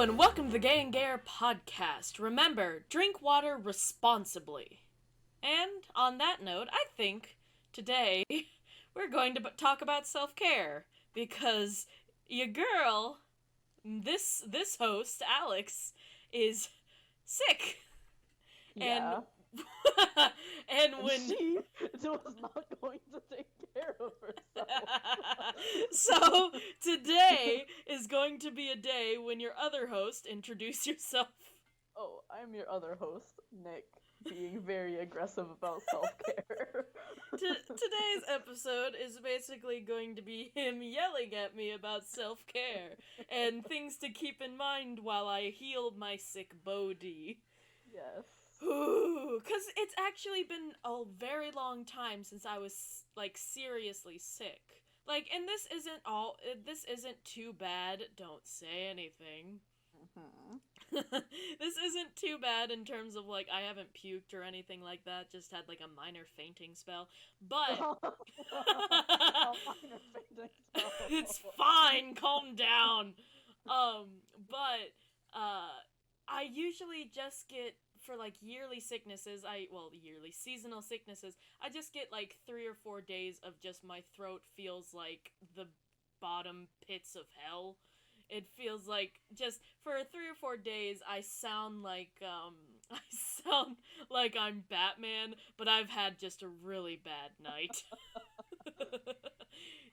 Hello and welcome to the Gay and Gayer podcast. Remember, drink water responsibly. And on that note, I think today we're going to talk about self-care because your girl, this host, Alex, is sick. Yeah. And when she was not going to take care of herself. So today is going to be a day when your other host, introduce yourself. Oh, I'm your other host, Nick, being very aggressive about self-care. Today's episode is basically going to be him yelling at me about self-care and things to keep in mind while I heal my sick body. Yes. Ooh, 'cause it's actually been a very long time since I was, like, seriously sick. Like, and this isn't too bad, don't say anything. Mm-hmm. This isn't too bad in terms of, like, I haven't puked or anything like that, just had, like, a minor fainting spell, but... A minor fainting spell. It's fine, calm down! But, I usually just get, for, like, yearly sicknesses, seasonal sicknesses, I just get, like, 3 or 4 days of just my throat feels like the bottom pits of hell. It feels like, just, for 3 or 4 days, I sound like I'm Batman, but I've had just a really bad night.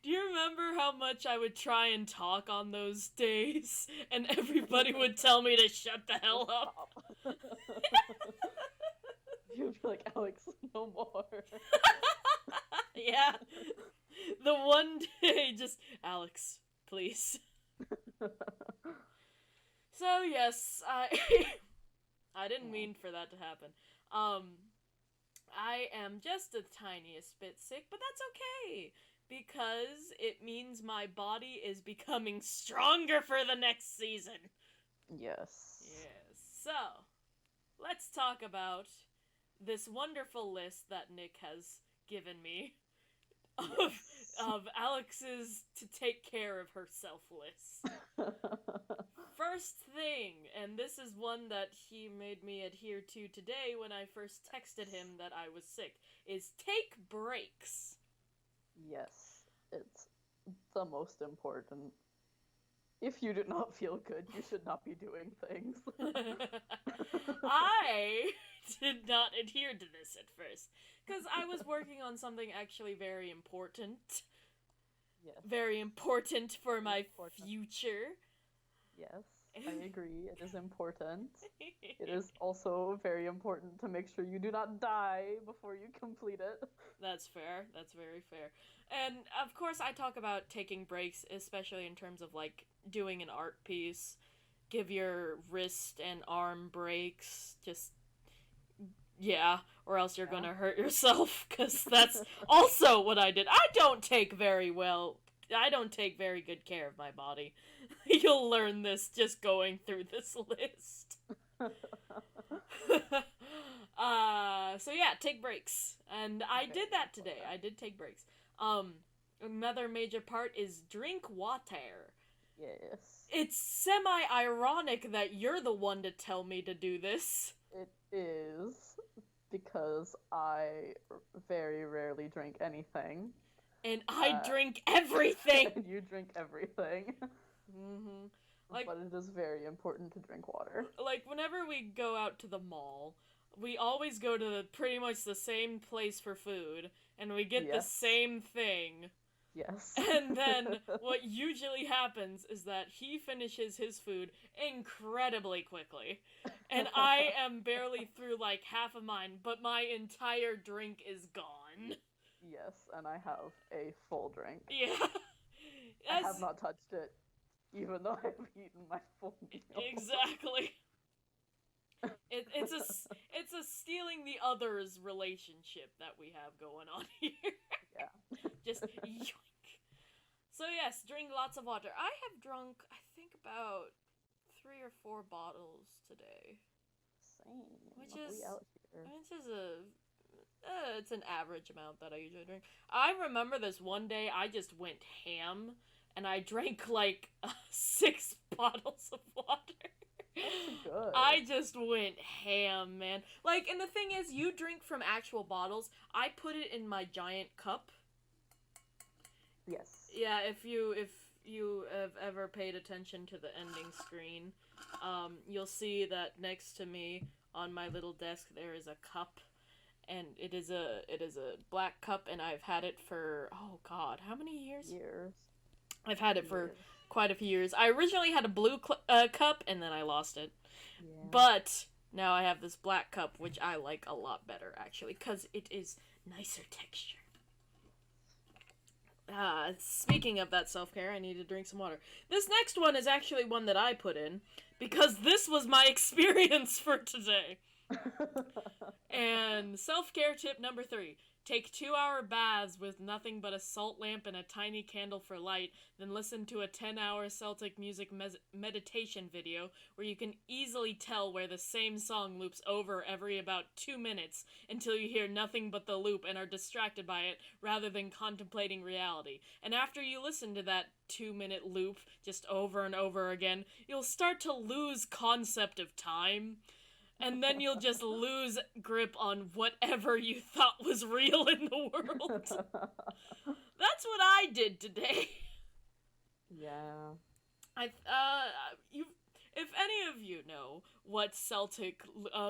Do you remember how much I would try and talk on those days, and everybody would tell me to shut the hell up? You'd be like, Alex, no more. Yeah. The one day, just, Alex, please. So, yes, I didn't mean for that to happen. I am just the tiniest bit sick, but that's okay, because it means my body is becoming stronger for the next season. Yes. Yes. So, let's talk about this wonderful list that Nick has given me of Alex's to take care of herself list. First thing, and this is one that he made me adhere to today when I first texted him that I was sick, is take breaks. Yes, it's the most important. If you do not feel good, you should not be doing things. I did not adhere to this at first, because I was working on something actually very important. Yes. Very important for my future. Yes, I agree. It is important. It is also very important to make sure you do not die before you complete it. That's fair. That's very fair. And, of course, I talk about taking breaks, especially in terms of, like, doing an art piece. Give your wrist and arm breaks. Just, yeah, or else you're gonna hurt yourself, because that's also what I did. I don't take very good care of my body. You'll learn this just going through this list. So yeah, take breaks. And I did that today. I did take breaks. Another major part is drink water. Yes. It's semi-ironic that you're the one to tell me to do this. It is, because I very rarely drink anything. And I drink everything! And you drink everything. Mm-hmm. But it is very important to drink water. Like, whenever we go out to the mall, we always go to pretty much the same place for food, and we get the same thing. Yes. And then, what usually happens is that he finishes his food incredibly quickly, and I am barely through, like, half of mine, but my entire drink is gone. Yes, and I have a full drink. Yeah. I have not touched it, even though I've eaten my full meal. Exactly. It's a stealing the others relationship that we have going on here. Yeah. Just yoink. So yes, drink lots of water. I have drunk, I think, about 3 or 4 bottles today. Same. Which is it's an average amount that I usually drink. I remember this one day I just went ham and I drank like 6 bottles of water. I just went ham, man. Like, and the thing is, you drink from actual bottles. I put it in my giant cup. Yes. Yeah, if you have ever paid attention to the ending screen, you'll see that next to me on my little desk there is a cup, and it is a black cup, and I've had it for, oh god, how many years? Years. I've had it for quite a few years. I originally had a blue cup, and then I lost it. Yeah. But now I have this black cup, which I like a lot better, actually, because it is nicer texture. Speaking of that self-care, I need to drink some water. This next one is actually one that I put in, because this was my experience for today. And self-care tip number 3. Take 2-hour baths with nothing but a salt lamp and a tiny candle for light, then listen to a 10-hour Celtic music meditation video where you can easily tell where the same song loops over every about 2 minutes until you hear nothing but the loop and are distracted by it rather than contemplating reality. And after you listen to that 2-minute loop just over and over again, you'll start to lose concept of time. And then you'll just lose grip on whatever you thought was real in the world. That's what I did today. Yeah. If any of you know what Celtic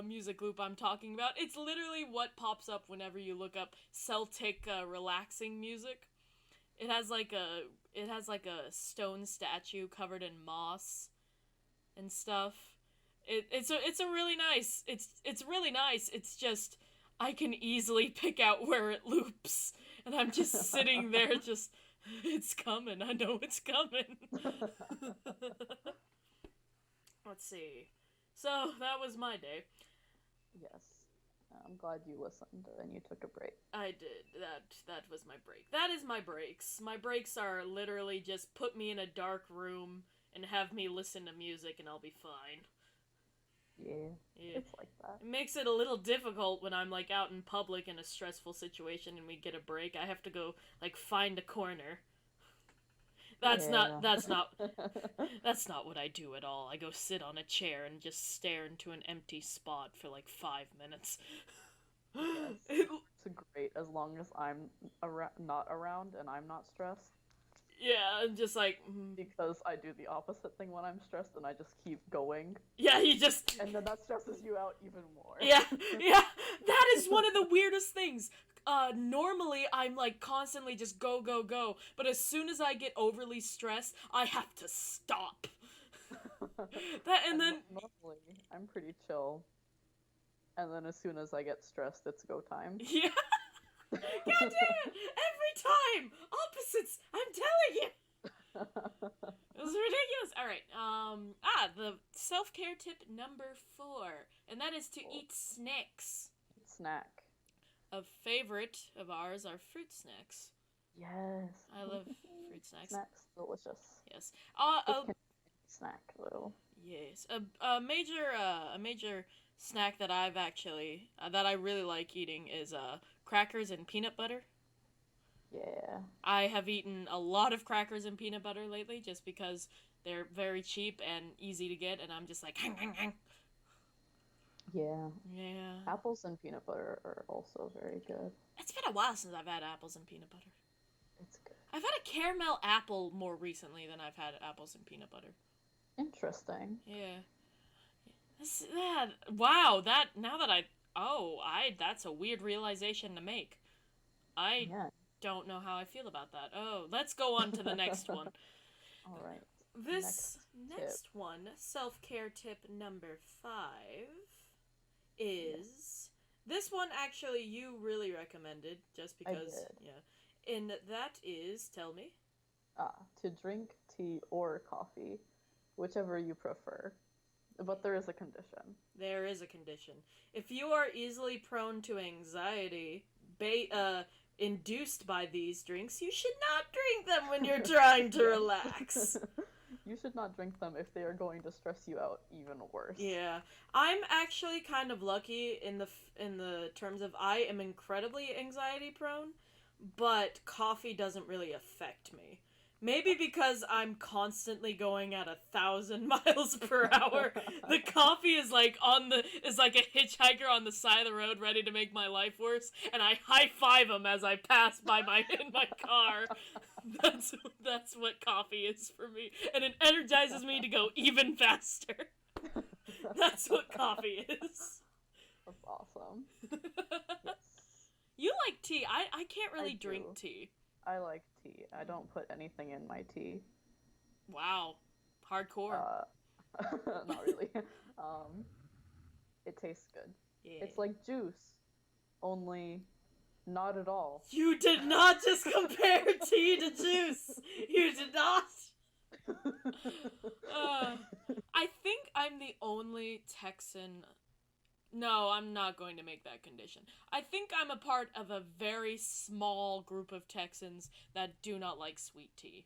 music loop I'm talking about, it's literally what pops up whenever you look up Celtic relaxing music. It has like a stone statue covered in moss and stuff. It's a really nice. It's really nice. It's just I can easily pick out where it loops, and I'm just sitting there, just it's coming. I know it's coming. Let's see. So that was my day. Yes, I'm glad you listened and you took a break. I did. That was my break. That is my breaks. My breaks are literally just put me in a dark room and have me listen to music, and I'll be fine. Yeah, it's like that. It makes it a little difficult when I'm, like, out in public in a stressful situation and we get a break. I have to go, like, find a corner. That's not what I do at all. I go sit on a chair and just stare into an empty spot for, like, 5 minutes. Yes, it's great as long as I'm not around and I'm not stressed. Yeah, just like... Because I do the opposite thing when I'm stressed and I just keep going. Yeah, you just... And then that stresses you out even more. Yeah, that is one of the weirdest things. Normally I'm like constantly just go, go, go. But as soon as I get overly stressed, I have to stop. And then... Normally, I'm pretty chill. And then as soon as I get stressed, it's go time. Yeah. God damn it! Every time! Opposites! I'm telling you! It was ridiculous. Alright, the self-care tip number 4. And that is to eat snacks. Snack. A favorite of ours are fruit snacks. Yes. I love fruit snacks. Snacks, delicious. Yes. Snack, though. Yes. A major snack that I've actually, that I really like eating is, crackers and peanut butter. Yeah. I have eaten a lot of crackers and peanut butter lately just because they're very cheap and easy to get, and I'm just like, hang, hang, hang. Yeah. Yeah. Apples and peanut butter are also very good. It's been a while since I've had apples and peanut butter. It's good. I've had a caramel apple more recently than I've had apples and peanut butter. Interesting. Yeah. Wow, that's a weird realization to make. I don't know how I feel about that. Oh, let's go on to the next one. All right. This next one, self-care tip number 5, is... This one, actually, you really recommended, just because... I did. Yeah. And that is, tell me. To drink tea or coffee, whichever you prefer. But there is a condition. There is a condition. If you are easily prone to anxiety, induced by these drinks, you should not drink them when you're trying to relax. You should not drink them if they are going to stress you out even worse. Yeah. I'm actually kind of lucky in the terms of I am incredibly anxiety prone, but coffee doesn't really affect me. Maybe because I'm constantly going at 1,000 miles per hour, the coffee is like a hitchhiker on the side of the road, ready to make my life worse, and I high five him as I pass by my in my car. That's that's what coffee is for me, and it energizes me to go even faster. That's what coffee is. That's awesome. Yes, You like tea? I can't I really drink do. tea. I like tea. I don't put anything in my tea. Wow, hardcore. Uh, not really. Um, it tastes good. Yeah. It's like juice, only not at all. You did not just compare tea to juice. You did not. Uh, I think I'm the only Texan. No, I'm not going to make that condition. I think I'm a part of a very small group of Texans that do not like sweet tea.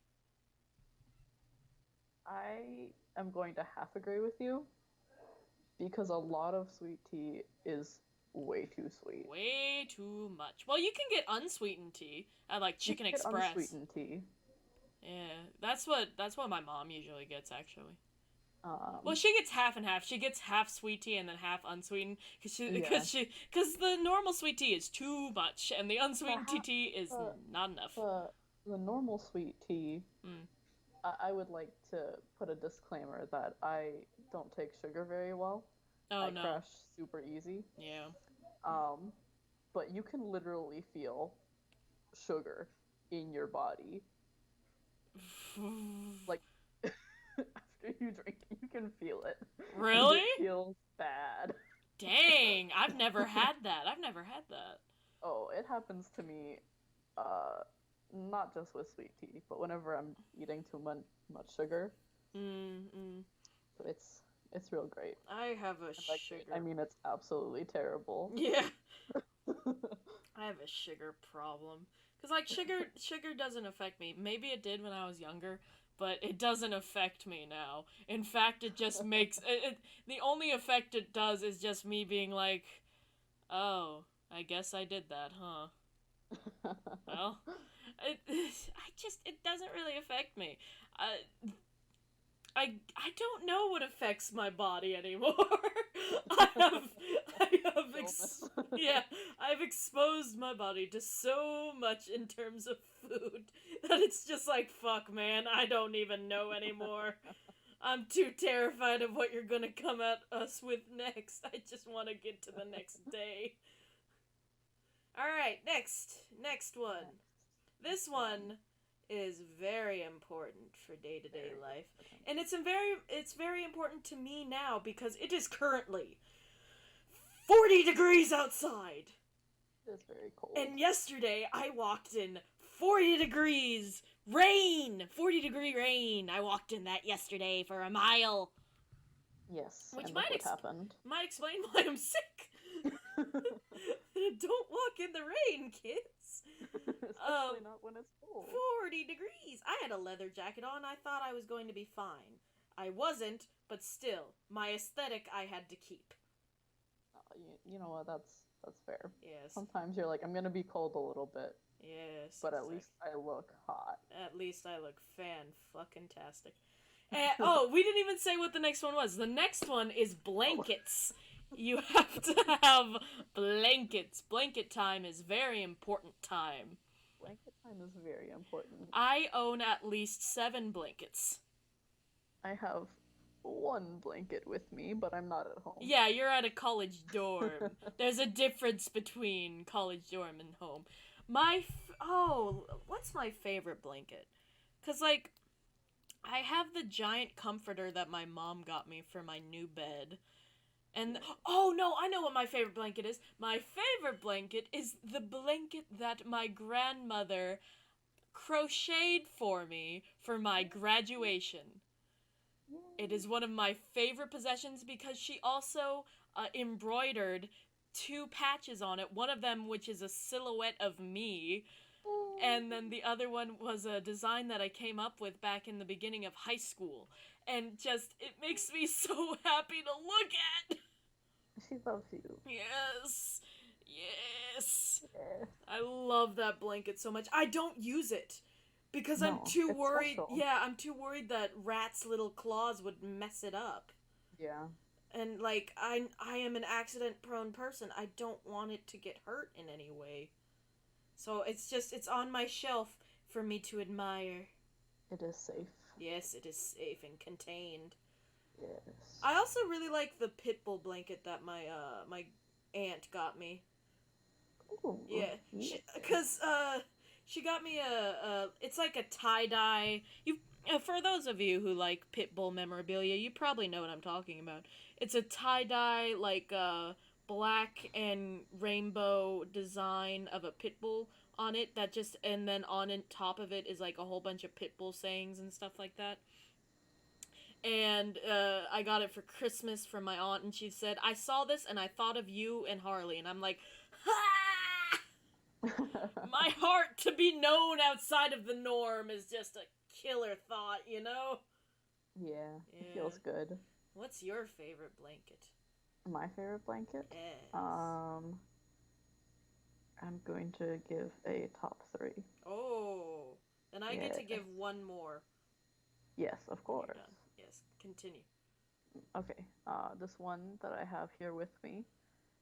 I am going to half agree with you because a lot of sweet tea is way too sweet. Way too much. Well, you can get unsweetened tea at like You Chicken can get Express. unsweetened tea. Yeah, that's what my mom usually gets actually. Well, Um, she gets half and half. She gets half sweet tea and then half unsweetened yeah. because the normal sweet tea is too much and the The, unsweetened ha- tea is the, not enough. the normal sweet tea, Mm. I would like to put a disclaimer that I don't take sugar very well. Oh I no. crash super easy. Yeah. Um, but you can literally feel sugar in your body. Like after you drink it, you can feel it. And Really? it feels bad. Dang, I've never had that. I've never had that. Oh, it happens to me uh not just with sweet tea, but whenever I'm eating too much sugar. Mm. So it's real great. I have a And by great, I sugar. mean it's absolutely terrible. Yeah. I have a sugar problem. Cause like sugar doesn't affect me. Maybe it did when I was younger, but it doesn't affect me now. In fact, it just makes the only effect it does is just me being like, oh, I guess I did that, huh? Well, it doesn't really affect me. Uh, I don't know what affects my body anymore. I have I have Illness. yeah, I've exposed my body to so much in terms of food that it's just like fuck man, I don't even know anymore. I'm too terrified of what you're going to come at us with next. I just want to get to the next day. All right, next one. This one is very important for day-to-day Very life. important. And it's very important to me now because it is currently 40 degrees outside. It is very cold. And yesterday I walked in 40 degrees rain. 40-degree rain. I walked in that yesterday for a mile. Yes, Which and might look what happened. might explain why I'm sick. Don't walk in the rain, kids. Especially not when it's cold. 40 degrees. I had a leather jacket on. I thought I was going to be fine. I wasn't, but still, my aesthetic I had to keep. You know what? That's fair. Yes. Sometimes you're like, I'm gonna be cold a little bit, Yes. but at exactly. least I look hot. At least I look fan-fucking-tastic. Oh, we didn't even say what the next one was. The next one is blankets. You have to have blankets. Blanket time is very important time. Blanket time is very important. I own at least 7 blankets. I have one blanket with me, but I'm not at home. Yeah, you're at a college dorm. There's a difference between college dorm and home. What's my favorite blanket? 'Cause like I have the giant comforter that my mom got me for my new bed. And oh no, I know what my favorite blanket is. My favorite blanket is the blanket that my grandmother crocheted for me for my graduation. It is one of my favorite possessions because she also embroidered 2 patches on it. One of them which is a silhouette of me, and then the other one was a design that I came up with back in the beginning of high school. And just, it makes me so happy to look at. She loves you. Yes. Yes. Yeah. I love that blanket so much. I don't use it. Because I'm No, too it's worried. social. Yeah, I'm too worried that rats' little claws would mess it up. Yeah. And like I am an accident prone person. I don't want it to get hurt in any way. So it's on my shelf for me to admire. It is safe. Yes, it is safe and contained. Yes. I also really like the pit bull blanket that my aunt got me. Ooh, Yeah, yes. she got me a it's like a tie dye. You For those of you who like pit bull memorabilia, you probably know what I'm talking about. It's a tie dye like black and rainbow design of a pit bull on it that just and then top of it is like a whole bunch of pit bull sayings and stuff like that. And I got it for Christmas from my aunt, and she said, "I saw this and I thought of you and Harley," and I'm like, "Ha!" My heart to be known outside of the norm is just a killer thought, you know? Yeah, it Yeah. feels good. What's your favorite blanket? My favorite blanket? Yes. Um, I'm going to give a top three. Oh. Then I get Yeah. to give one more Yes, of when you're course. done. Yes, continue. Okay. This one that I have here with me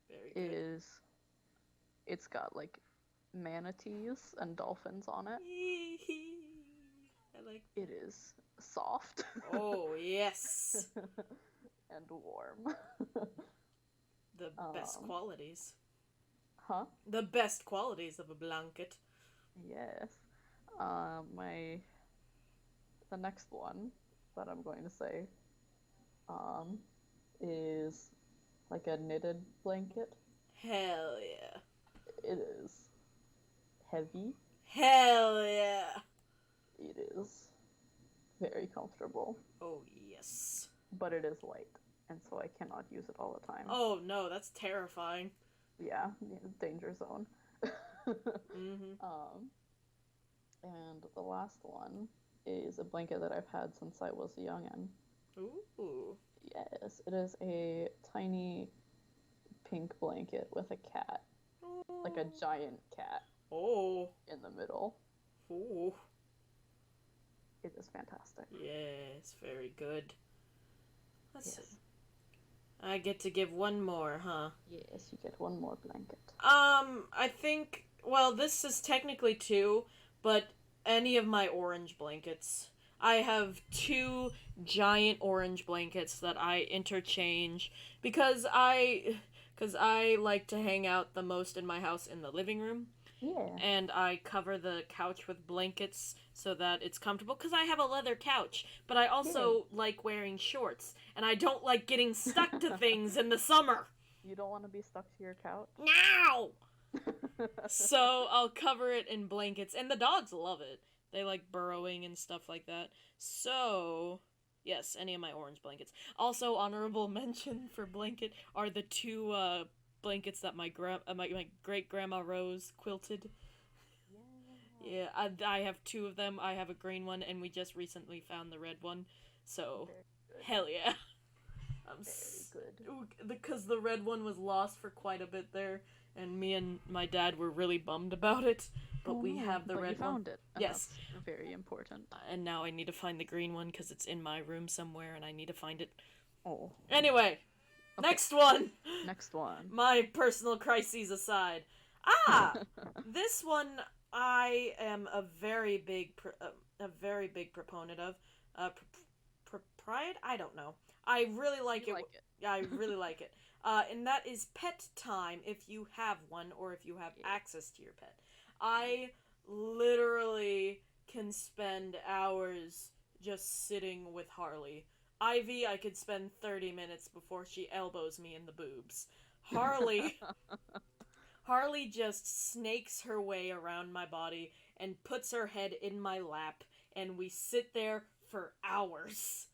Very good. is it's got like manatees and dolphins on it. I like It that. is soft Oh, yes. and warm. The best Um, qualities. huh? The best qualities of a blanket. Yes. My the next one that I'm going to say um is like a knitted blanket. Hell yeah. It is heavy. Hell yeah. It is very comfortable, Oh, yes. but it is light, and so I cannot use it all the time. Oh, no, that's terrifying. Yeah, danger zone. Mm-hmm. um, and the last one is a blanket that I've had since I was a youngin'. Ooh. Yes, it is a tiny pink blanket with a cat, like a giant cat Oh. in the middle. Ooh. It is fantastic. Yes, very good. Let's see. Yes. I get to give one more, huh? Yes, you get one more blanket. I think, well, this is technically two, but any of my orange blankets. I have two giant orange blankets that I interchange because I like to hang out the most in my house in the living room, Yeah. and I cover the couch with blankets so that it's comfortable because I have a leather couch, but I Yay. also like wearing shorts and I don't like getting stuck to things in the summer. You don't want to be stuck to your couch? Now! So I'll cover it in blankets, and the dogs love it. They like burrowing and stuff like that. So, yes, any of my orange blankets. Also, honorable mention for blanket are the two blankets that my great grandma Rose quilted. Yeah. Yeah, I have two of them. I have a green one, and we just recently found the red one. So, Very good. hell yeah. Very good. Because the red one was lost for quite a bit there, and me and my dad were really bummed about it. But Oh we no, have the but you red one. found it, and Yes, that's very important. and now I need to find the green one because it's in my room somewhere, and I need to find it. Oh. Anyway, Okay, next one. next one. My personal crises aside. Ah, this one I am a very big proponent of. Pride? I don't know. I really like You it. like it. Yeah, I really like it. And that is pet time if you have one or if you have Yeah. access to your pet. I literally can spend hours just sitting with Harley. Ivy, I could spend 30 minutes before she elbows me in the boobs. Harley, Harley just snakes her way around my body and puts her head in my lap, and we sit there for hours.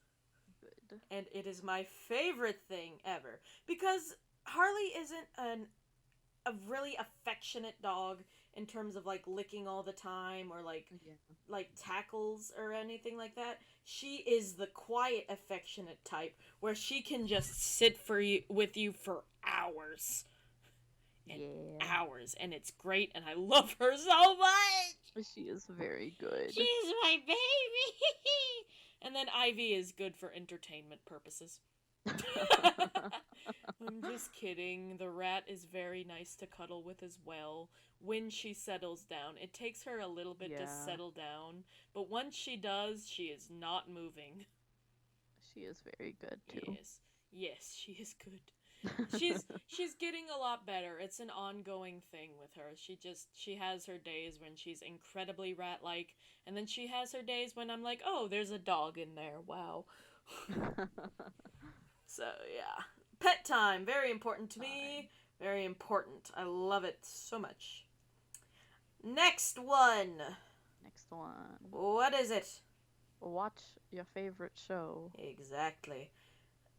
Good. And it is my favorite thing ever because Harley isn't a really affectionate dog in terms of like licking all the time or Yeah. like tackles or anything like that. She is the quiet affectionate type where she can just sit for you with you for hours and Yeah. hours, and it's great, and I love her so much. She is very good. She's my baby. And then Ivy is good for entertainment purposes. I'm just kidding. The rat is very nice to cuddle with as well when she settles down. It takes her a little bit to settle down, but once she does, she is not moving. She is very good too. Yes, she is good. She's getting a lot better. It's an ongoing thing with her. She has her days when she's incredibly rat-like, and then she has her days when I'm like, "Oh, there's a dog in there. Wow." So, yeah. Pet time, very important to me. Very important. I love it so much. Next one. What is it? Watch your favorite show. Exactly.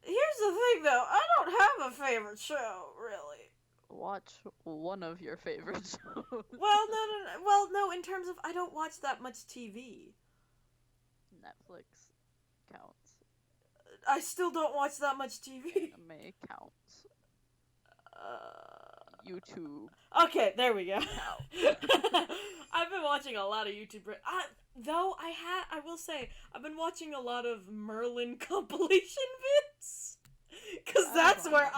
Here's the thing, though. I don't have a favorite show, really. Watch one of your favorite shows. Well, no. In terms of, I don't watch that much TV. Netflix counts. I still don't watch that much TV. Anime counts. YouTube. Okay, there we go. I've been watching a lot of YouTube. I will say, I've been watching a lot of Merlin compilation vids. Because that's where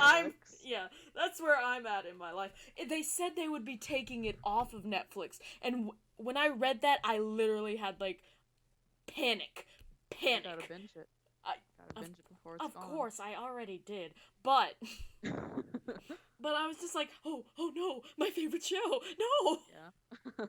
that's where I'm at in my life. They said they would be taking it off of Netflix. And when I read that, I literally had, like, panic. You gotta binge it. Gotta binge it before it's gone. Of course, I already did. But... But I was just like, oh no, my favorite show, no! Yeah.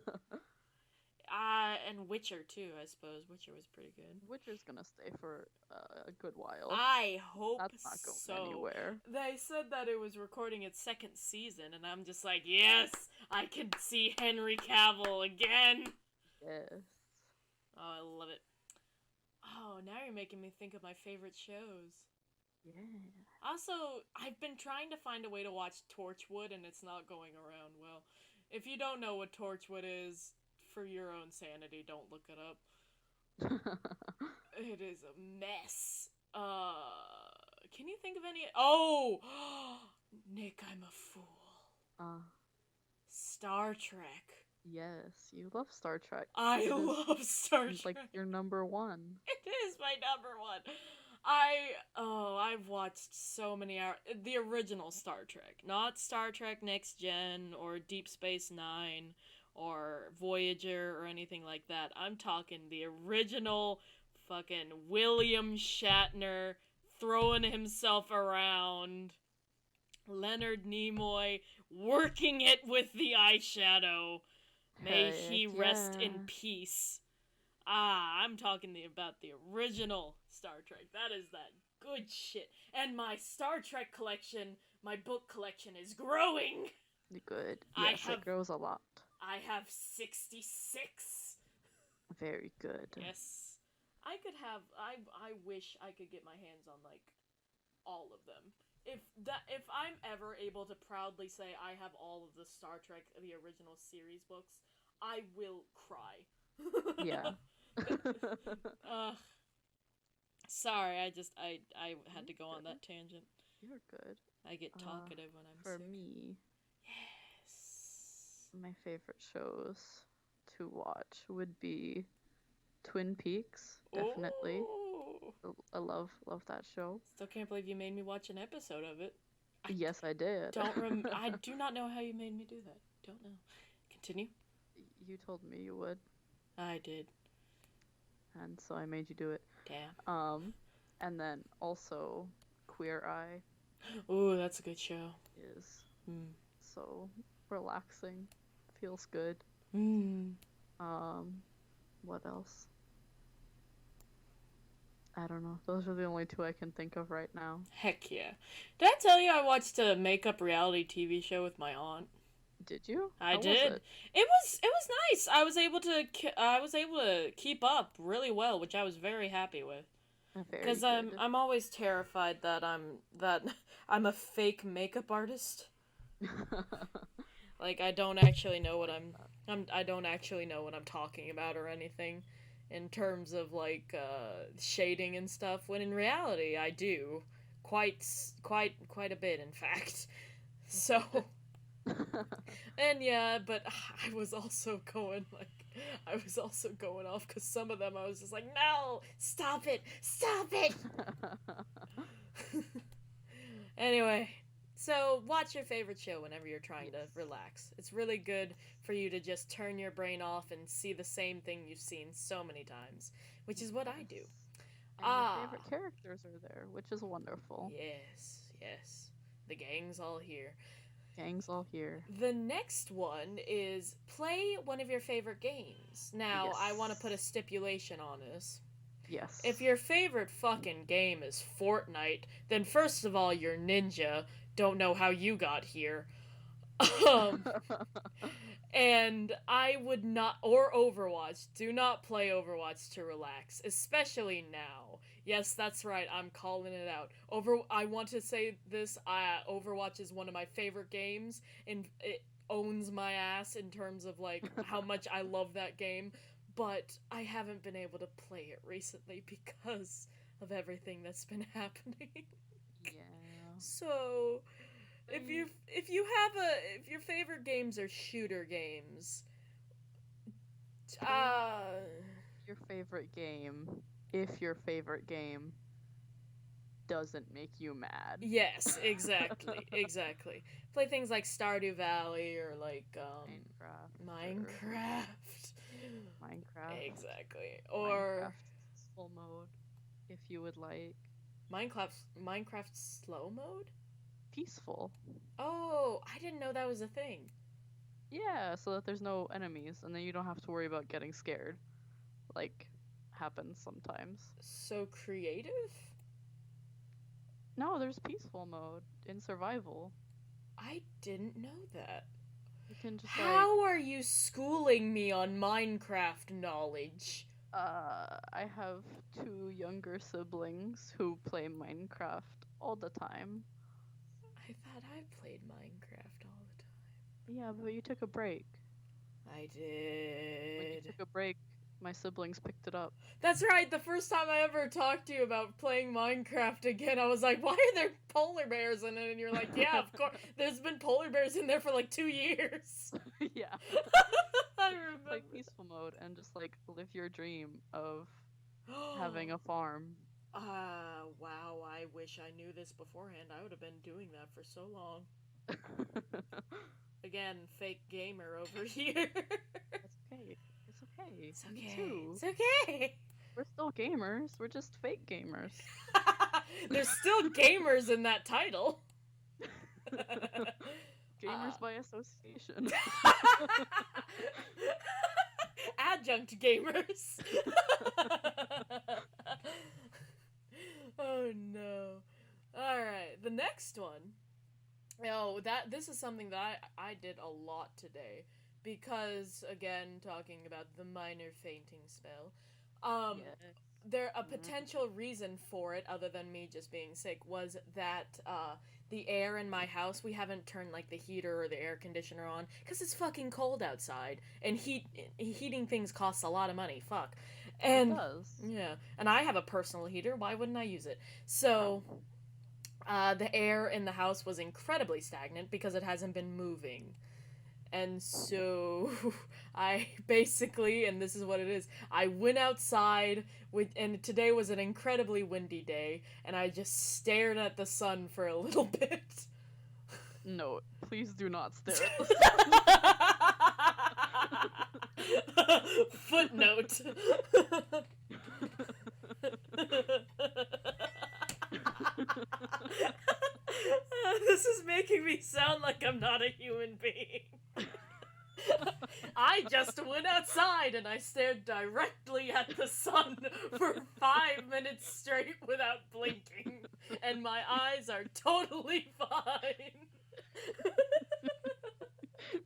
And Witcher, too, I suppose. Witcher was pretty good. Witcher's gonna stay for a good while. I hope That's not going anywhere. They said that it was recording its second season, and I'm just like, yes! I can see Henry Cavill again! Yes. Oh, I love it. Oh, now you're making me think of my favorite shows. Yeah. Also, I've been trying to find a way to watch Torchwood, and it's not going around well. If you don't know what Torchwood is, for your own sanity, don't look it up. It is a mess. Can you think of any... Oh! Nick, I'm a fool. Star Trek. Yes, you love Star Trek. I love Star Trek. It's like your number one. It is my number one. I've watched so many hours. The original Star Trek. Not Star Trek Next Gen or Deep Space Nine or Voyager or anything like that. I'm talking the original fucking William Shatner throwing himself around. Leonard Nimoy working it with the eyeshadow. May he rest in peace. I'm talking about the original Star Trek. That is that good shit. And my Star Trek collection, my book collection is growing. Good. Yes, it grows a lot. I have 66. Very good. Yes. I wish I could get my hands on, like, all of them. If I'm ever able to proudly say I have all of the Star Trek, the original series books, I will cry. Yeah. Sorry, I had to go on that tangent. You're good. I get talkative when I'm sick. For me, yes, my favorite shows to watch would be Twin Peaks. Definitely. Ooh. I love that show. Still can't believe you made me watch an episode of it. Yes, I did. I do not know how you made me do that. Don't know. Continue. You told me you would. I did. And so I made you do it. Damn. And then also Queer Eye. Ooh, that's a good show. Is so relaxing. Feels good. What else? I don't know. Those are the only two I can think of right now. Heck yeah. Did I tell you I watched a makeup reality TV show with my aunt? Did you? I did. It was nice. I was able to keep up really well, which I was very happy with. Because I'm always terrified that I'm a fake makeup artist. Like I don't actually know what I don't actually know what I'm talking about or anything in terms of like shading and stuff, when in reality I do quite a bit, in fact. So And yeah, but I was also going off because some of them I was just like, no, stop it, stop it. Anyway, so watch your favorite show whenever you're trying to Yes. relax. It's really good for you to just turn your brain off and see the same thing you've seen so many times, which is what I do. Yes. And your Ah, favorite characters are there, which is wonderful. yes, yes. The gang's all here. Gang's all here. The next one is play one of your favorite games. Now, I want to Yes. put a stipulation on this. If Yes. your favorite fucking game is Fortnite, then first of all, you're ninja. Don't know how you got here. Um, and I would not, or Overwatch. Do not play Overwatch to relax, especially now. Yes, that's right. I'm calling it out. I want to say this. Overwatch is one of my favorite games, and it owns my ass in terms of like how much I love that game. But I haven't been able to play it recently because of everything that's been happening. Yeah. So I if your favorite games are shooter games, play uh your favorite game if your favorite game doesn't make you mad. yes, exactly. Play things like Stardew Valley or like Or Minecraft. Minecraft. Exactly. Or Minecraft full mode, if you would like. Minecraft slow mode? Peaceful. Oh, I didn't know that was a thing. Yeah, so that there's no enemies, and then you don't have to worry about getting scared. Like, happens sometimes. So creative? No, there's peaceful mode in survival. I didn't know that. You can just How are you schooling me on Minecraft knowledge? I have two younger siblings who play Minecraft all the time. I thought I played Minecraft all the time. Yeah, but you took a break. I When you did. took a break, my siblings picked it up. That's right, the first time I ever talked to you about playing Minecraft again, I was like, why are there polar bears in it? And you're like, yeah, of course. There's been polar bears in there for like 2 years. Yeah. I You should play remember. peaceful mode and just like live your dream of having a farm. Wow, I wish I knew this beforehand. I would have been doing that for so long. Again, fake gamer over here. That's okay. It's okay. It's Me okay. too. It's okay. We're still gamers. We're just fake gamers. There's still gamers in that title. Gamers by association. Adjunct gamers. Oh no. Alright, the next one. Oh, this is something that I did a lot today. Because again, talking about the minor fainting spell. Yes. There a potential reason for it other than me just being sick was that the air in my house, we haven't turned like the heater or the air conditioner on because it's fucking cold outside and heating things costs a lot of money, fuck. And It does. yeah, and I have a personal heater, why wouldn't I use it? So the air in the house was incredibly stagnant because it hasn't been moving. And so I basically, and this is what it is, I went outside and today was an incredibly windy day, and I just stared at the sun for a little bit. No, please do not stare at the Footnote. This is making me sound like I'm not a human being. I just went outside and I stared directly at the sun for 5 minutes straight without blinking, and my eyes are totally fine.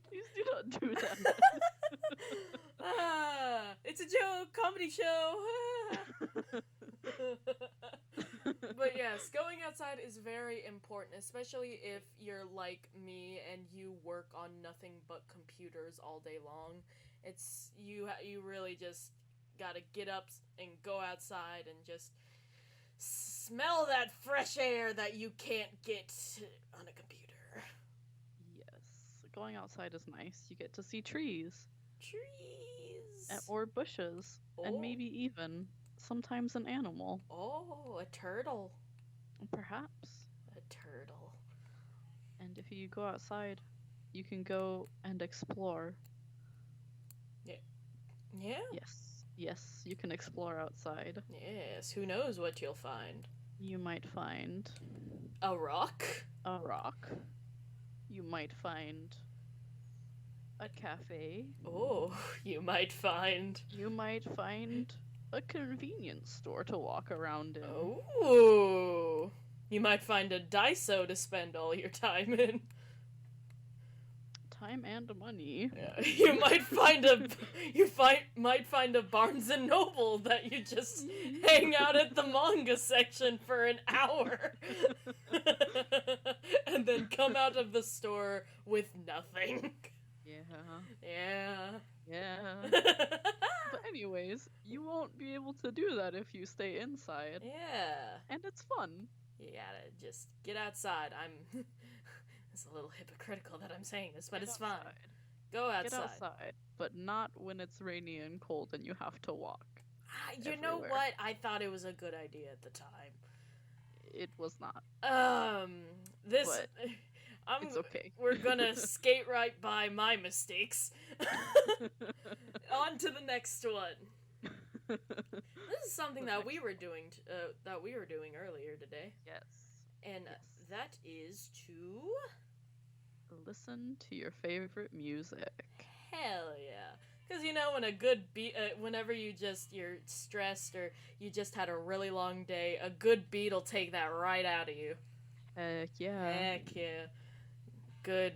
Please do not do that. It's a joke, comedy show. But yes, going outside is very important, especially if you're like me and you work on nothing but computers all day long. It's you really just gotta get up and go outside and just smell that fresh air that you can't get on a computer. Yes, going outside is nice. You get to see trees Trees. or bushes and Oh. maybe even sometimes an animal. Oh, a turtle. Perhaps. A turtle. And if you go outside, you can go and explore. Yeah. Yeah. Yes, you can explore outside. Yes. Who knows what you'll find? You might find A rock. a rock. You might find a cafe. Oh, you might find. You might find a convenience store to walk around in. Oh. You might find a Daiso to spend all your time in. Time and money. Yeah. You might find a Barnes and Noble that you just hang out at the manga section for an hour. And then come out of the store with nothing. Yeah. Yeah. But anyways, you won't be able to do that if you stay inside. Yeah. And it's fun. You gotta just get outside. It's a little hypocritical that I'm saying this, but it's fine. Go outside. Get outside, but not when it's rainy and cold and you have to walk. You know what? I thought it was a good idea at the time. It was not. It's okay. We're gonna skate right by my mistakes. On to the next one. This is something that we were doing earlier today. Yes. And that is to listen to your favorite music. Hell yeah. Because when a good beat, whenever you're stressed or you just had a really long day, a good beat will take that right out of you. Heck yeah. Heck yeah. Good.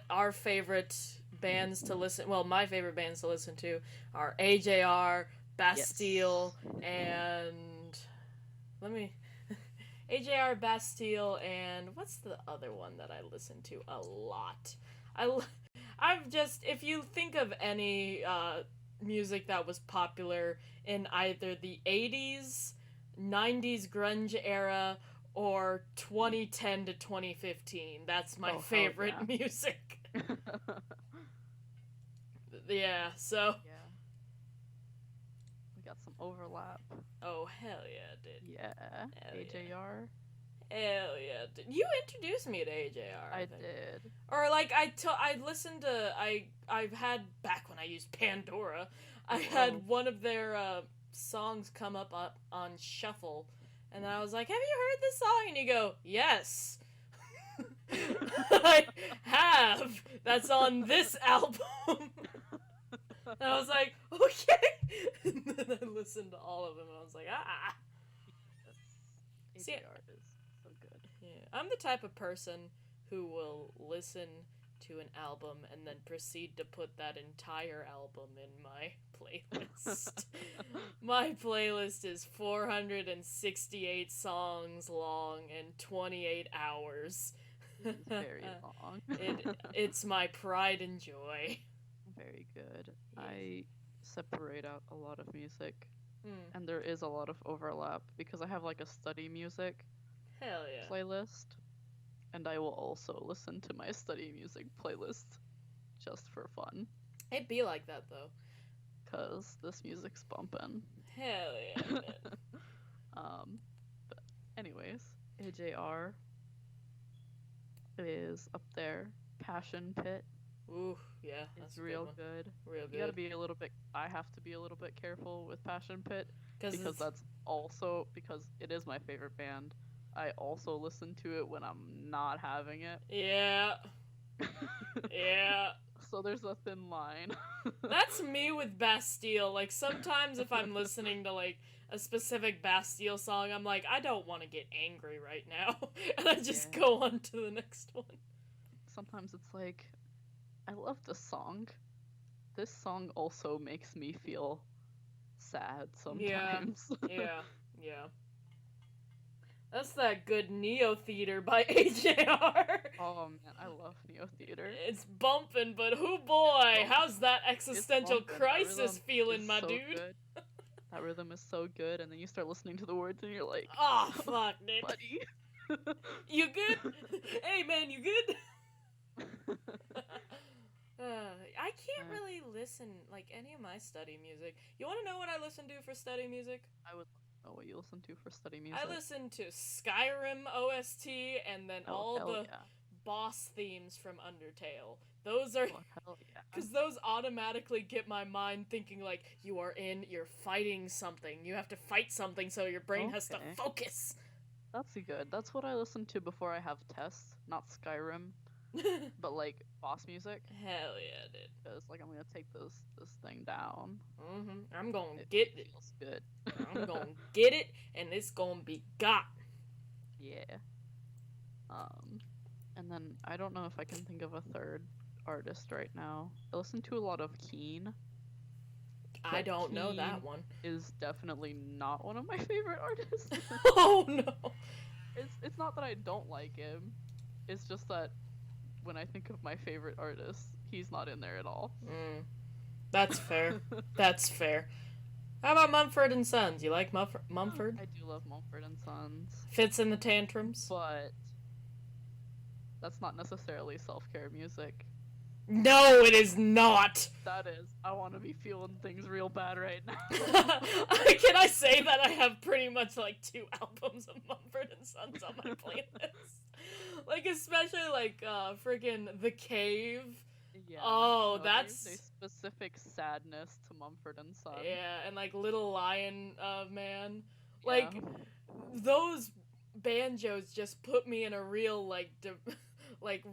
Our favorite bands to listen, well, my favorite bands to listen to are AJR, Bastille, and AJR, Bastille, and what's the other one that I listen to a lot? If you think of any music that was popular in either the 80s, 90s grunge era, or 2010 to 2015, that's my favorite music. Yeah, so... Yeah. We got some overlap. Oh, hell yeah, dude. Yeah. Hell AJR. Yeah. Hell yeah, dude. You introduced me to AJR. I did. Or, I listened to... I've had... Back when I used Pandora, I had one of their songs come up on Shuffle, and I was like, have you heard this song? And you go, yes. I have. That's on this album. And I was like, okay. And then I listened to all of them, and I was like, ah. AJR is so good. Yeah, I'm the type of person who will listen to an album and then proceed to put that entire album in my playlist. My playlist is 468 songs long and 28 hours. It's very long. It's my pride and joy. Very good. Yeah. I separate out a lot of music, and there is a lot of overlap because I have a study music playlist, and I will also listen to my study music playlist just for fun. It'd be like that though, cause this music's bumpin'. Hell yeah. But anyways, AJR is up there. Passion Pit. Ooh, yeah, that's real good. Real good. You gotta be a little bit. I have to be a little bit careful with Passion Pit because that's also because it is my favorite band. I also listen to it when I'm not having it. Yeah. Yeah. So there's a thin line. That's me with Bastille. Sometimes if I'm listening to a specific Bastille song, I'm like, I don't want to get angry right now, and I just go on to the next one. Sometimes it's like, I love this song. This song also makes me feel sad sometimes. Yeah. That's that good Neo Theater by AJR. Oh man, I love Neo Theater. It's bumping, but hoo boy, how's that existential crisis feeling, my dude? Good. That rhythm is so good, and then you start listening to the words, and you're like, oh fuck, dude. Buddy. You good? Hey man, you good? can't really listen, like, any of my study music. You want to know what I listen to for study music? I would know what you listen to for study music. I listen to Skyrim OST and then all the boss themes from Undertale. Those are... Because those automatically get my mind thinking, like, you're fighting something. You have to fight something, so your brain has to focus. That's good. That's what I listen to before I have tests. Not Skyrim. But, like, boss music. Hell yeah, dude. Because, like, I'm gonna take this thing down. I'm gonna get it. Feels good. I'm gonna get it, and it's gonna be got. Yeah. And then I don't know if I can think of a third artist right now. I listen to a lot of Keen. I don't know that one. Is definitely not one of my favorite artists. Oh no. It's not that I don't like him. It's just that when I think of my favorite artist, he's not in there at all. That's fair. That's fair. How about Mumford and Sons? You like Mumford? I do love Mumford and Sons. Fits in the Tantrums. But that's not necessarily self-care music. No, it is not! That is. I want to be feeling things real bad right now. Can I say that I have pretty much, like, 2 albums of Mumford and Sons on my playlist? Like, especially, like, friggin' The Cave. Yeah. Oh, that's... There's a specific sadness to Mumford and Sons. Yeah, and, like, Little Lion Man. Like, those banjos just put me in a real, like,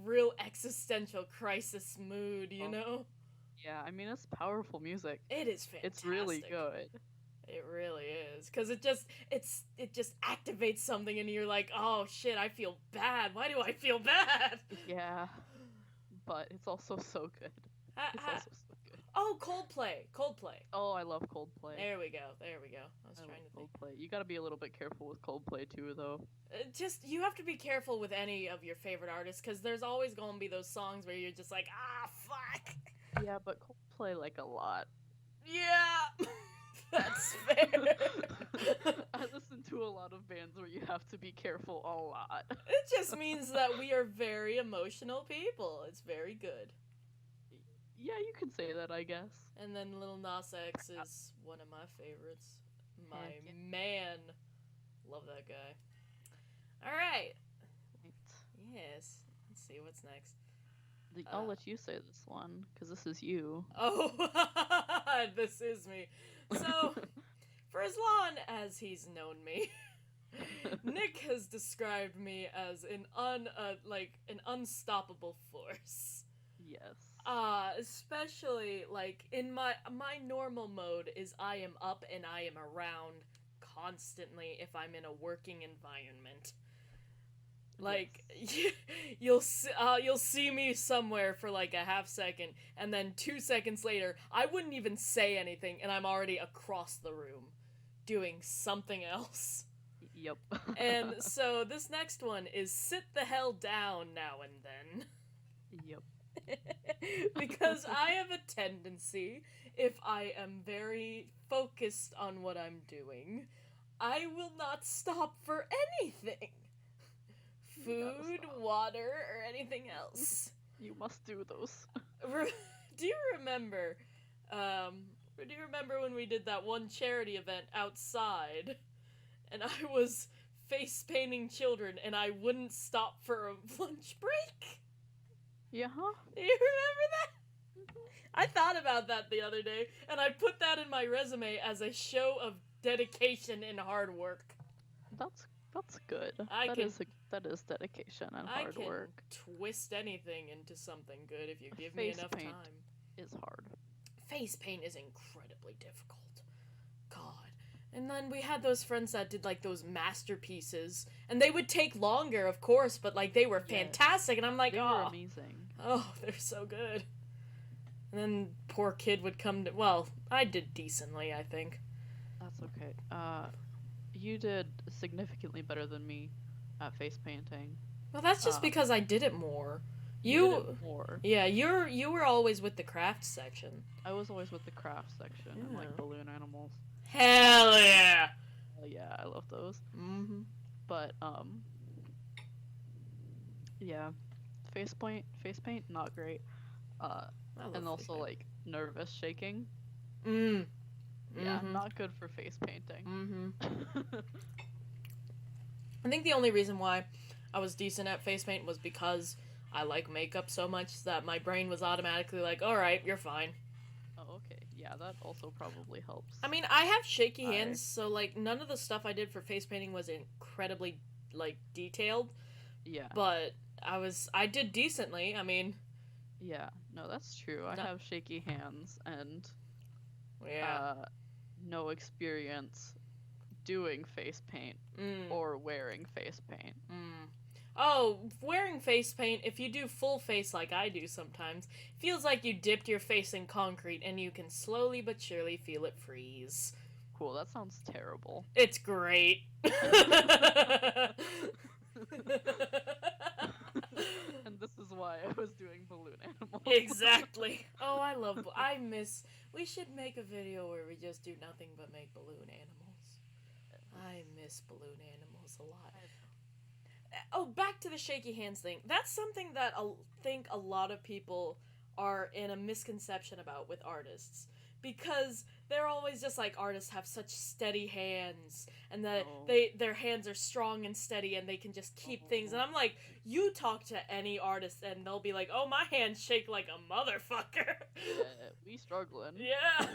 real existential crisis mood, you know? Yeah, I mean, it's powerful music. It is fantastic. It's really good. It really is, because it just activates something, and you're like, oh shit, I feel bad. Why do I feel bad? Yeah, but it's also so good. It's also so good. Oh, Coldplay. Oh, I love Coldplay. There we go. I was trying to think. Coldplay. You gotta be a little bit careful with Coldplay too, though. You have to be careful with any of your favorite artists, because there's always gonna be those songs where you're just like, fuck. Yeah, but Coldplay, like, a lot. Yeah. That's fair. I listen to a lot of bands where you have to be careful a lot. It just means that we are very emotional people. It's very good. Yeah, you can say that, I guess. And then Lil Nas X is one of my favorites. Man. Love that guy. Alright. Yes. Let's see what's next. I'll let you say this one, because this is you. Oh, this is me. So, for as long as he's known me, Nick has described me as an unstoppable force. Yes. Especially, like, in my normal mode is I am up and I am around constantly if I'm in a working environment. Like, yes. You'll see me somewhere for like a half second, and then 2 seconds later, I wouldn't even say anything, and I'm already across the room, doing something else. Yep. And so this next one is sit the hell down now and then. Yep. Because I have a tendency, if I am very focused on what I'm doing, I will not stop for anything. Food, water, or anything else. You must do those. Do you remember when we did that one charity event outside, and I was face painting children, and I wouldn't stop for a lunch break? Yeah. Do you remember that? I thought about that the other day, and I put that in my resume as a show of dedication and hard work. That's good. That is dedication and hard work. I can twist anything into something good if you give me enough time. Is hard. Face paint is incredibly difficult. God. And then we had those friends that did like those masterpieces, and they would take longer, of course, but like they were fantastic, and I'm like, they were amazing. Oh, they're so good. And then poor kid would come to, well, I did decently, I think. That's okay. You did significantly better than me at face painting. Well, that's just because I did it more. You did it more. Yeah, you were always with the craft section. I was always with the craft section and like balloon animals. Hell yeah! Hell yeah, I love those. Mm-hmm. But yeah, face paint, not great. And also like nervous shaking. Mm. Yeah, not good for face painting. Mm-hmm. I think the only reason why I was decent at face paint was because I like makeup so much that my brain was automatically like, alright, you're fine. Oh, okay. Yeah, that also probably helps. I mean, I have shaky hands, so, like, none of the stuff I did for face painting was incredibly, like, detailed. Yeah. But I did decently, I mean... Yeah, no, that's true. I have shaky hands and... Yeah. No experience doing face paint or wearing face paint. Oh, wearing face paint, if you do full face like I do sometimes, feels like you dipped your face in concrete and you can slowly but surely feel it freeze. Cool, that sounds terrible. It's great. And this is why I was doing balloon animals. Exactly. Oh, we should make a video where we just do nothing but make balloon animals. I miss balloon animals a lot. Oh, back to the shaky hands thing. That's something that I think a lot of people are in a misconception about with artists. Because they're always just like, artists have such steady hands, and that their hands are strong and steady, and they can just keep things. And I'm like, you talk to any artist, and they'll be like, oh, my hands shake like a motherfucker. Yeah, we struggling. Yeah.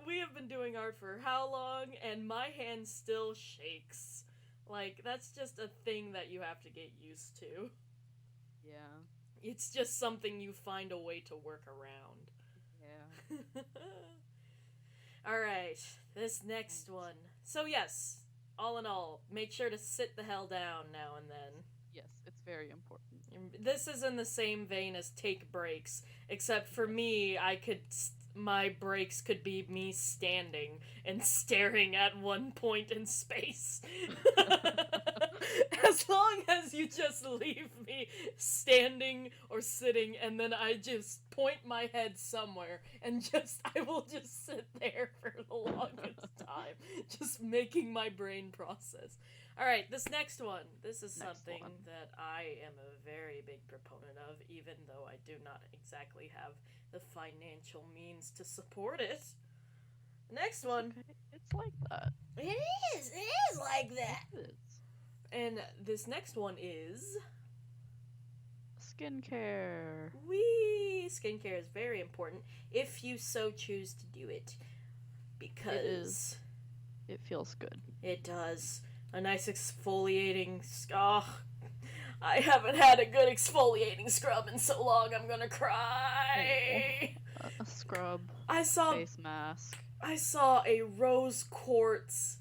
We have been doing art for how long, and my hand still shakes. Like, that's just a thing that you have to get used to. Yeah. It's just something you find a way to work around. Yeah. Alright, this next one. So yes, all in all, make sure to sit the hell down now and then. Yes, it's very important. This is in the same vein as take breaks, except for me, my breaks could be me standing and staring at one point in space. As long as you just leave me standing or sitting, and then I just point my head somewhere, and I will just sit there for the longest time, just making my brain process. Alright, this next one. This is something that I am a very big proponent of, even though I do not exactly have the financial means to support it. Next one. Okay. It's like that. It is like that. It is. And this next one is... skincare. Whee! Skincare is very important if you so choose to do it. Because... It feels good. It does. A nice exfoliating... I haven't had a good exfoliating scrub in so long, I'm gonna cry! A scrub. Face mask. I saw a rose quartz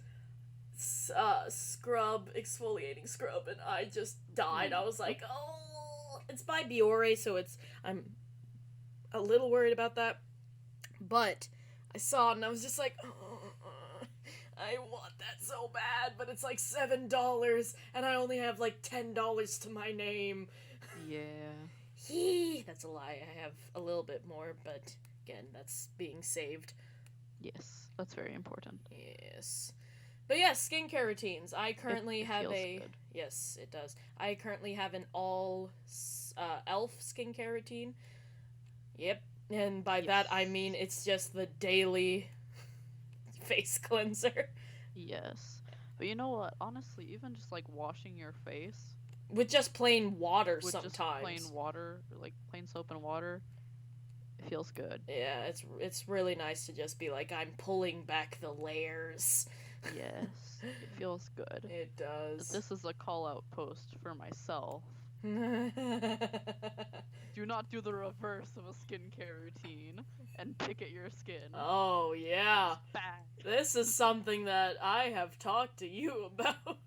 exfoliating scrub, and I just died. I was like, oh, it's by Biore, so I'm a little worried about that, but I saw it and I was just like, I want that so bad, but it's like $7, and I only have like $10 to my name. Yeah. That's a lie. I have a little bit more, but again, that's being saved. Yes, that's very important. Yes. But yes, skincare routines. I currently have good. Yes, it does. I currently have an all elf skincare routine. Yep. And by that I mean it's just the daily face cleanser. Yes. But you know what? Honestly, even just like washing your face with just plain water sometimes. Just plain water, like plain soap and water. It feels good. Yeah, it's really nice to just be like, I'm pulling back the layers. Yes, it feels good. It does. But this is a call-out post for myself. Do not do the reverse of a skincare routine and pick at your skin. Oh, yeah. It's bad. This is something that I have talked to you about.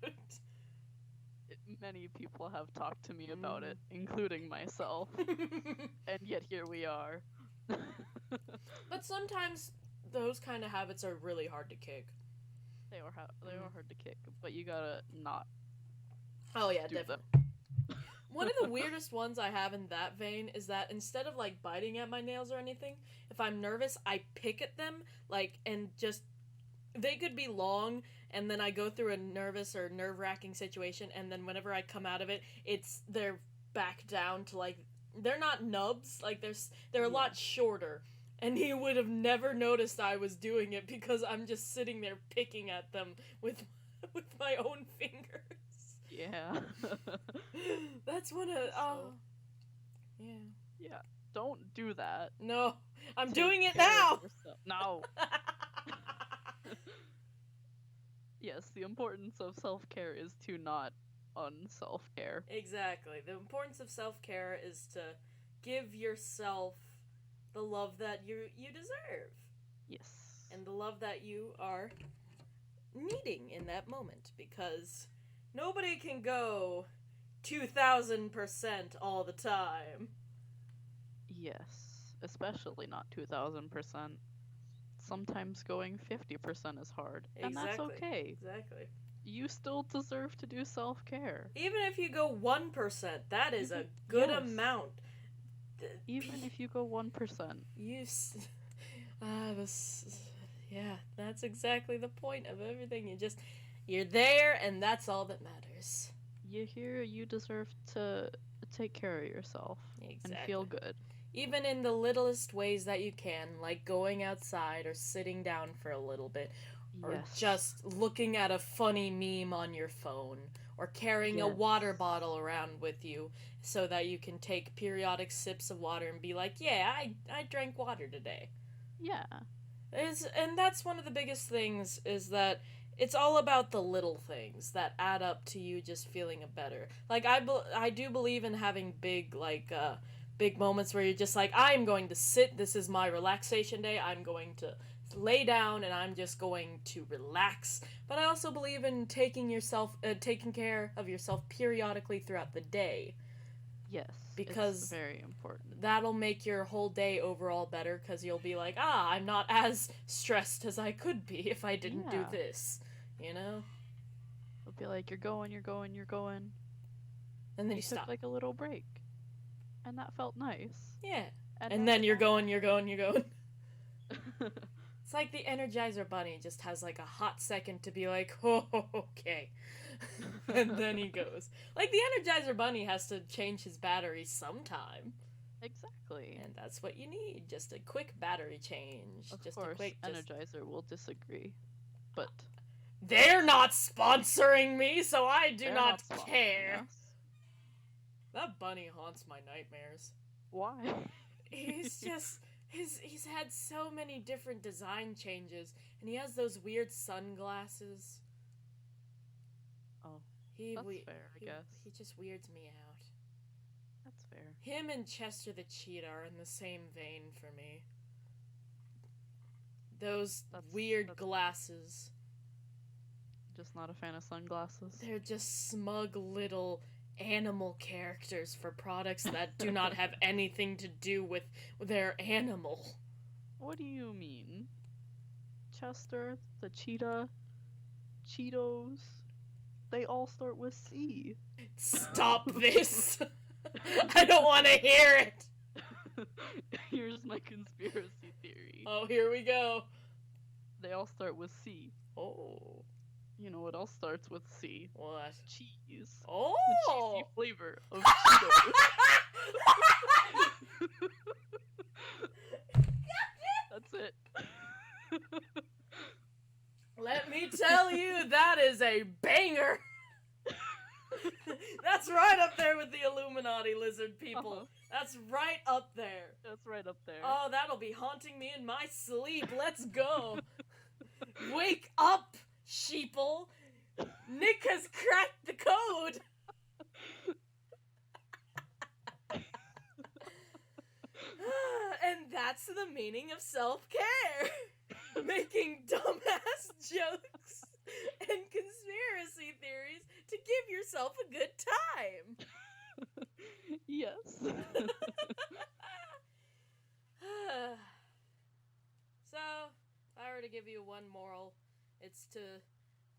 Many people have talked to me about it, including myself. And yet here we are. But sometimes those kind of habits are really hard to kick. They are hard to kick, but you gotta not. Oh yeah, definitely. One of the weirdest ones I have in that vein is that instead of like biting at my nails or anything, if I'm nervous, I pick at them, like, and just, they could be long, and then I go through a nervous or nerve-wracking situation, and then whenever I come out of it, they're back down to like they're not nubs. Like they're a lot shorter. And he would have never noticed I was doing it because I'm just sitting there picking at them with my own fingers. Yeah. That's one of yeah. Yeah. Don't do that. No, I'm doing it now. No. Yes, the importance of self-care is to not unself-care. Exactly. The importance of self-care is to give yourself the love that you deserve. Yes. And the love that you are needing in that moment, because nobody can go 2000% all the time. Yes, especially not 2000%. Sometimes going 50% is hard, and that's okay. Exactly. You still deserve to do self-care. Even if you go 1%, that is a good amount. Even if you go 1%. Yeah, that's exactly the point of everything. You're there, and that's all that matters. You're here, you deserve to take care of yourself and feel good. Even in the littlest ways that you can, like going outside or sitting down for a little bit, or just looking at a funny meme on your phone, or carrying a water bottle around with you so that you can take periodic sips of water and be like, yeah, I drank water today. Yeah. And that's one of the biggest things, is that it's all about the little things that add up to you just feeling better. Like, I do believe in having big moments where you're just like, I'm going to sit, this is my relaxation day, I'm going to lay down and I'm just going to relax. But I also believe in taking care of yourself periodically throughout the day. Yes, because it's very important. That'll make your whole day overall better, because you'll be like, I'm not as stressed as I could be if I didn't do this, you know? It'll be like, you're going, and then you stop. Took like a little break, and that felt nice. Yeah. And then you're going. It's like the Energizer Bunny just has like a hot second to be like, oh, okay. And then he goes. Like, the Energizer Bunny has to change his battery sometime. Exactly. And that's what you need. Just a quick battery change. Of course, Energizer will disagree. But they're not sponsoring me, so I do not care. That bunny haunts my nightmares. Why? He's just... He's had so many different design changes, and he has those weird sunglasses. Oh, that's fair, I guess. He just weirds me out. That's fair. Him and Chester the Cheetah are in the same vein for me. Those weird glasses. Just not a fan of sunglasses? They're just smug little animal characters for products that do not have anything to do with their animal. What do you mean? Chester, the cheetah, Cheetos, they all start with C. Stop this! I don't want to hear it! Here's my conspiracy theory. Oh, here we go. They all start with C. Oh. You know what else starts with C? What? Cheese. Oh! The cheesy flavor of Cheetos. That's it. Let me tell you, that is a banger! That's right up there with the Illuminati lizard people. Uh-huh. That's right up there. That's right up there. Oh, that'll be haunting me in my sleep. Let's go. Wake up, sheeple. Nick has cracked the code. And that's the meaning of self-care. Making dumbass jokes and conspiracy theories to give yourself a good time. Yes. So, if I were to give you one moral, it's to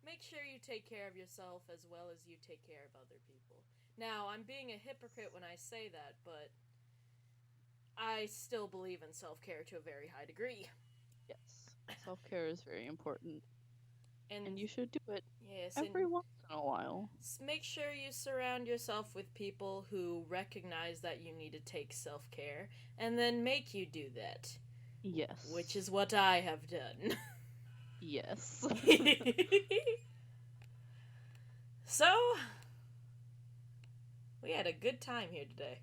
make sure you take care of yourself as well as you take care of other people. Now, I'm being a hypocrite when I say that, but I still believe in self-care to a very high degree. Yes. Self-care is very important. And you should do it every once in a while. Make sure you surround yourself with people who recognize that you need to take self-care and then make you do that. Yes. Which is what I have done. Yes. So, we had a good time here today.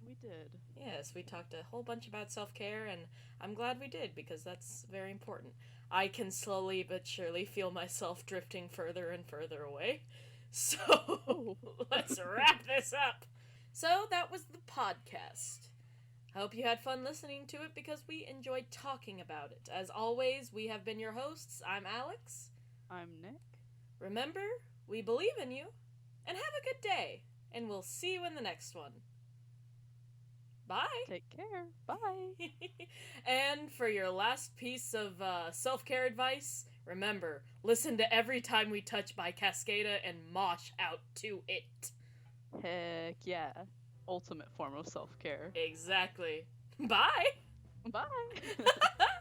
We did. Yes, we talked a whole bunch about self-care, and I'm glad we did, because that's very important. I can slowly but surely feel myself drifting further and further away. So, let's wrap this up. So, that was the podcast. I hope you had fun listening to it, because we enjoyed talking about it. As always, we have been your hosts. I'm Alex. I'm Nick. Remember, we believe in you, and have a good day, and we'll see you in the next one. Bye. Take care. Bye. And for your last piece of self-care advice, remember, listen to Every Time We Touch by Cascada and mosh out to it. Heck yeah. Ultimate form of self-care. Exactly. Bye. Bye.